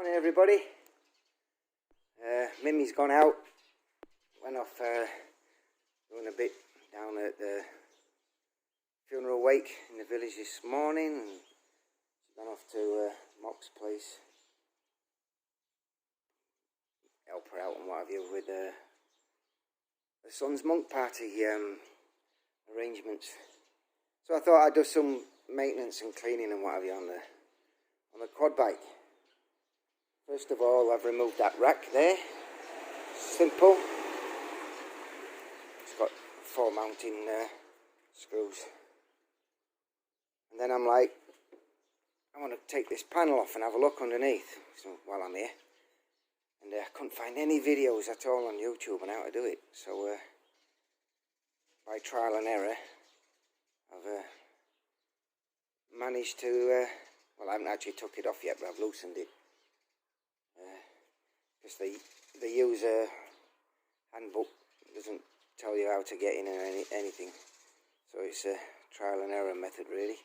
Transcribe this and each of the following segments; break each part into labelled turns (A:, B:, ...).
A: Morning everybody. Mimi's gone out, went off doing a bit down at the funeral wake in the village this morning, and she's gone off to Mock's place, help her out and what have you with the son's monk party arrangements. So I thought I'd do some maintenance and cleaning and what have you on the quad bike. First of all, I've removed that rack there. Simple. It's got 4 mounting screws. And then I'm like, I want to take this panel off and have a look underneath. So while I'm here, and I couldn't find any videos at all on YouTube on how to do it. So by trial and error, I've managed to. Well, I haven't actually took it off yet, but I've loosened it. Because the user handbook doesn't tell you how to get in or anything, so it's a trial and error method really.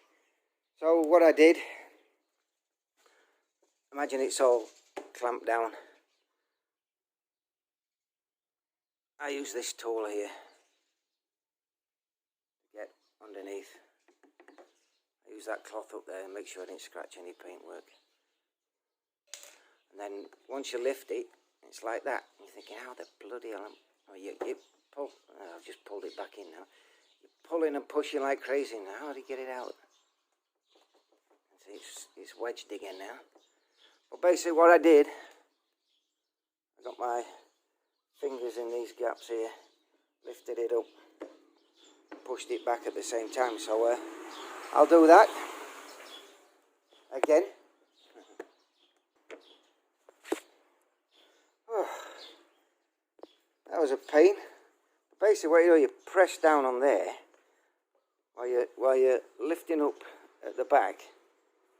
A: So what I did, imagine it's all clamped down. I use this tool here to get underneath. I use that cloth up there and make sure I didn't scratch any paintwork. And then once you lift it, it's like that. You're thinking, how the bloody hell? You pull. I've just pulled it back in now. You're pulling and pushing like crazy now. How do you get it out? See, it's wedged again now. But basically what I did, I got my fingers in these gaps here, lifted it up, pushed it back at the same time. So I'll do that again. That was a pain. Basically what you do, you press down on there while you're lifting up at the back.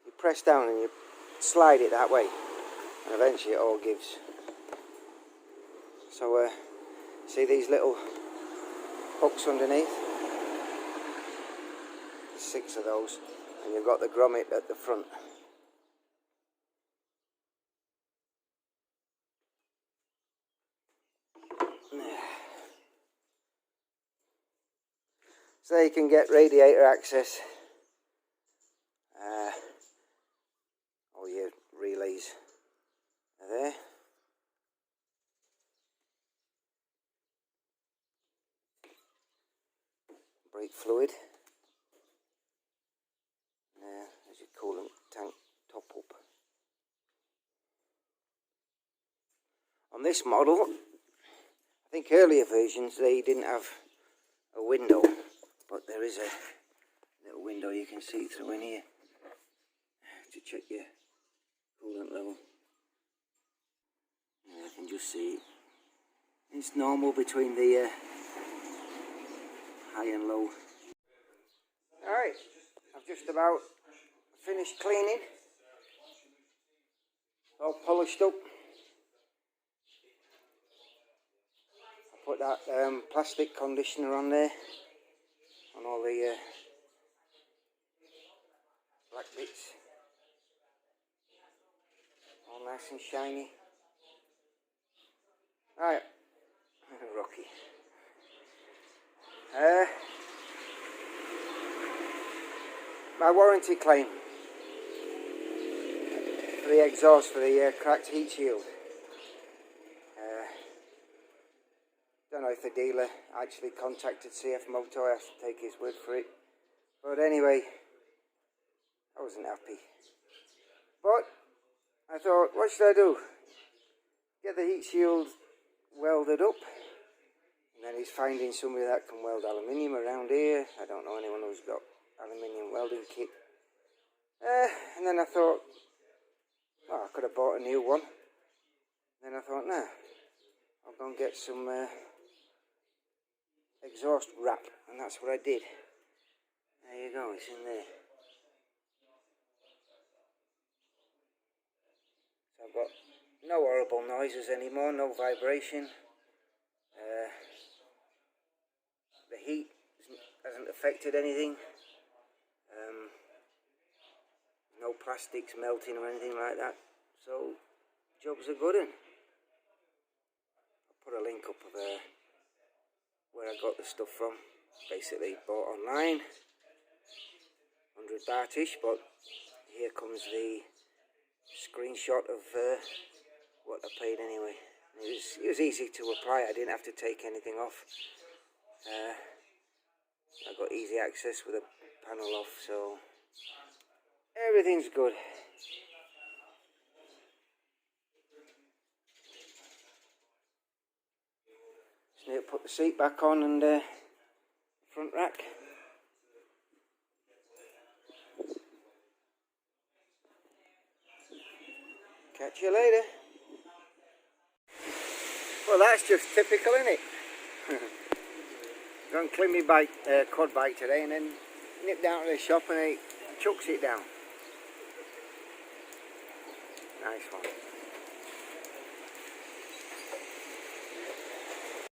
A: You press down and you slide it that way, and eventually it all gives. So see these little hooks underneath? There's 6 of those, and you've got the grommet at the front. So you can get radiator access. All your relays are there. Brake fluid. There's your coolant tank top up. On this model, I think earlier versions they didn't have a window. But there is a little window you can see through in here to check your coolant level. And I can just see it's normal between the high and low. Alright, I've just about finished cleaning. All polished up. I put that plastic conditioner on there, on all the black bits, all nice and shiny. Right, Rocky. My warranty claim for the exhaust for the cracked heat shield. Don't know if the dealer actually contacted CFMOTO. I have to take his word for it. But anyway, I wasn't happy. But I thought, what should I do? Get the heat shield welded up. And then he's finding somebody that can weld aluminium around here. I don't know anyone who's got aluminium welding kit. And then I thought, well, I could have bought a new one. Then I thought, nah, I'll go and get some exhaust wrap, and that's what I did. There you go, it's in there. So I've got no horrible noises anymore, no vibration. The heat hasn't affected anything. No plastics melting or anything like that. So job's a good one. I'll put a link up of where I got the stuff from. Basically bought online, 100 baht-ish, but here comes the screenshot of what I paid anyway. It was easy to apply. I didn't have to take anything off. I got easy access with a panel off, so everything's good. Just need to put the seat back on and front rack. Catch you later. Well, that's just typical, isn't it? Go and clean my bike, quad bike today, and then nip down to the shop and he chucks it down. Nice one.